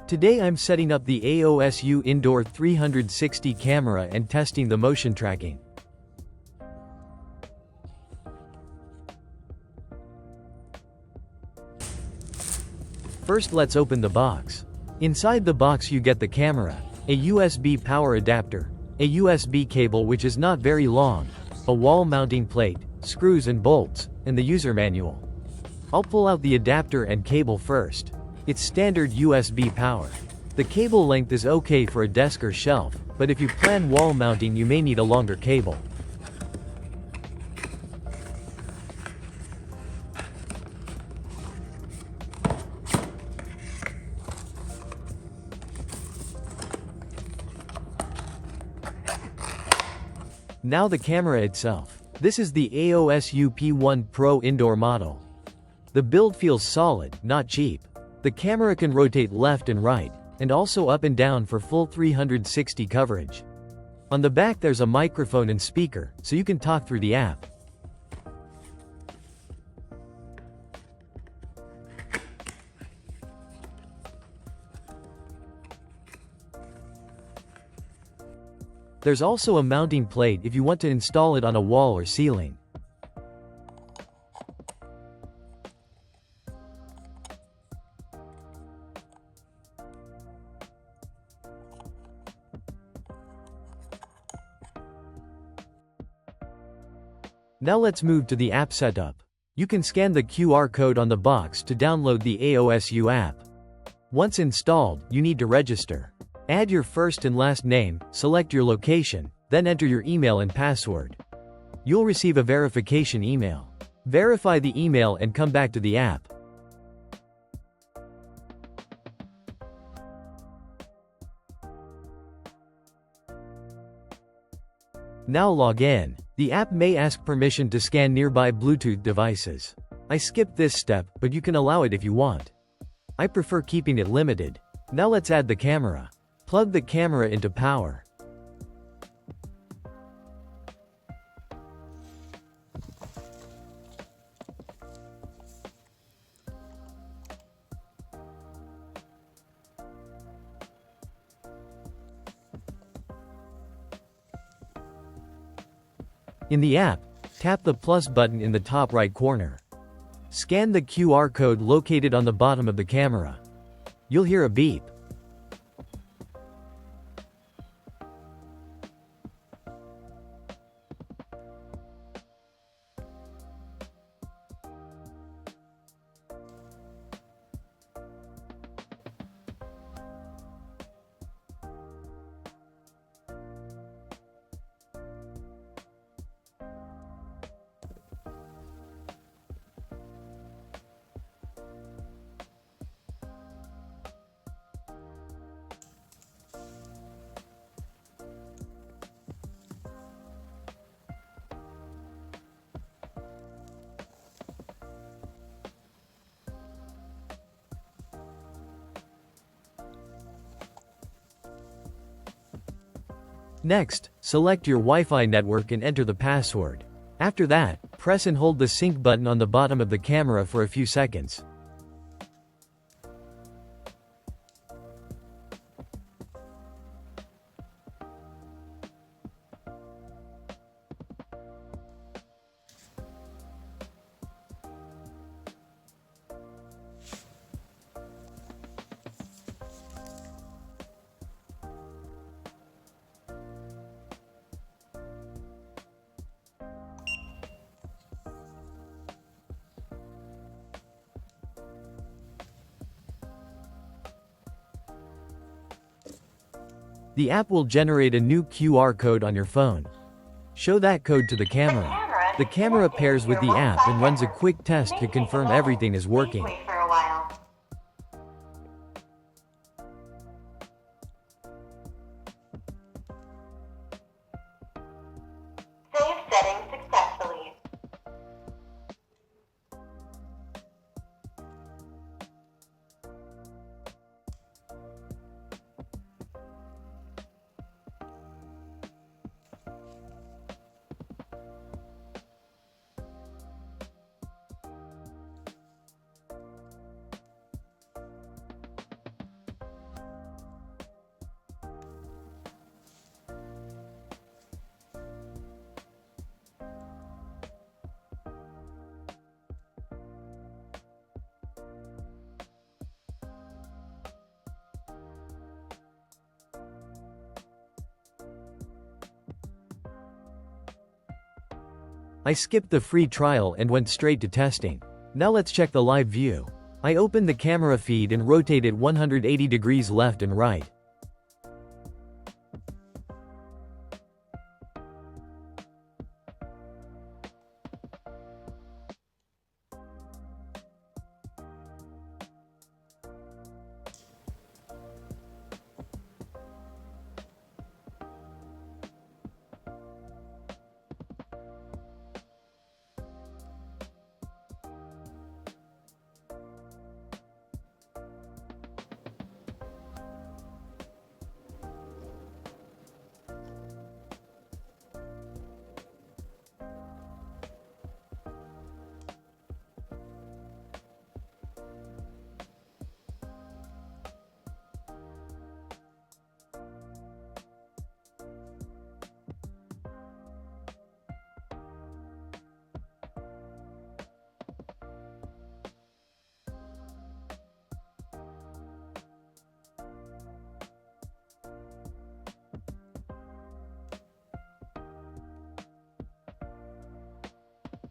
Today I'm setting up the AOSU Indoor 360 camera and testing the motion tracking. First, let's open the box. Inside the box you get the camera, a USB power adapter, a USB cable which is not very long, a wall mounting plate, screws and bolts, and the user manual. I'll pull out the adapter and cable first. It's standard USB power. The cable length is okay for a desk or shelf, but if you plan wall mounting you may need a longer cable. Now the camera itself. This is the AOSU P1 Pro Indoor model. The build feels solid, not cheap. The camera can rotate left and right, and also up and down for full 360 coverage. On the back there's a microphone and speaker, so you can talk through the app. There's also a mounting plate if you want to install it on a wall or ceiling. Now let's move to the app setup. You can scan the QR code on the box to download the AOSU app. Once installed, you need to register. Add your first and last name, select your location, then enter your email and password. You'll receive a verification email. Verify the email and come back to the app. Now log in. The app may ask permission to scan nearby Bluetooth devices. I skipped this step, but you can allow it if you want. I prefer keeping it limited. Now let's add the camera. Plug the camera into power. In the app, tap the plus button in the top right corner. Scan the QR code located on the bottom of the camera. You'll hear a beep. Next, select your Wi-Fi network and enter the password. After that, press and hold the sync button on the bottom of the camera for a few seconds. The app will generate a new QR code on your phone. Show that code to the camera. The camera pairs with the app and runs a quick test to confirm everything is working. Save settings successfully. I skipped the free trial and went straight to testing. Now let's check the live view. I opened the camera feed and rotate it 180 degrees left and right.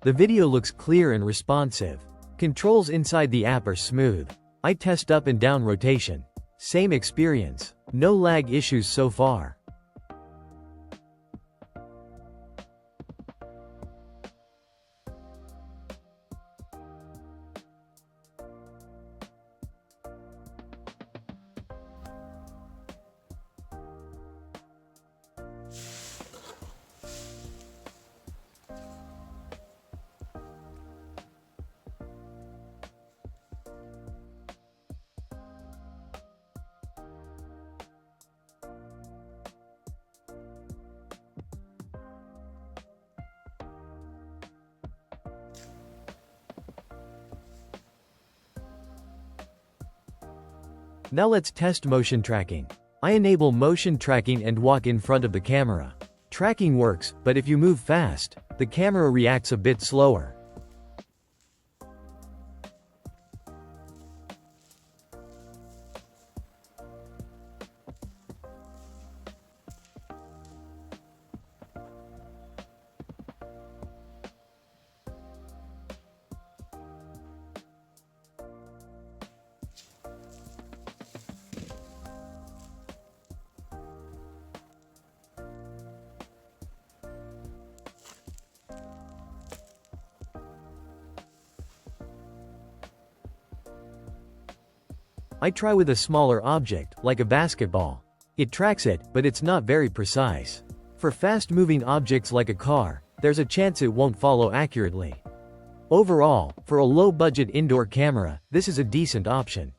The video looks clear and responsive. Controls inside the app are smooth. I test up and down rotation. Same experience. No lag issues so far. Now let's test motion tracking. I enable motion tracking and walk in front of the camera. Tracking works, but if you move fast, the camera reacts a bit slower. I try with a smaller object, like a basketball. It tracks it, but it's not very precise. For fast-moving objects like a car, there's a chance it won't follow accurately. Overall, for a low-budget indoor camera, this is a decent option.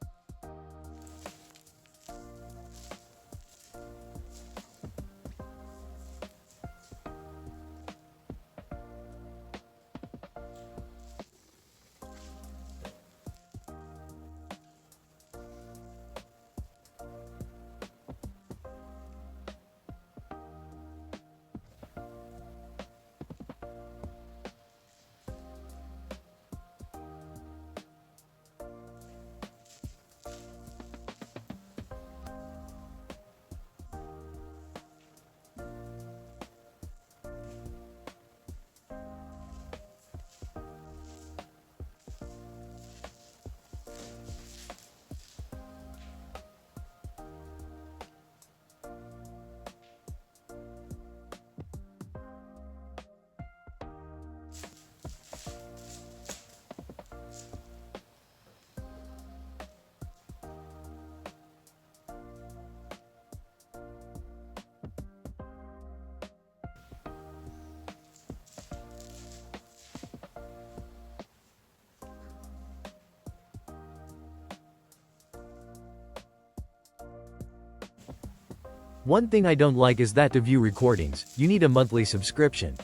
One thing I don't like is that to view recordings, you need a monthly subscription.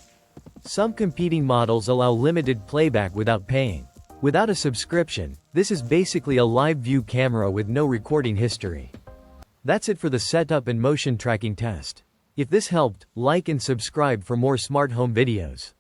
Some competing models allow limited playback without paying. Without a subscription, this is basically a live view camera with no recording history. That's it for the setup and motion tracking test. If this helped, like and subscribe for more smart home videos.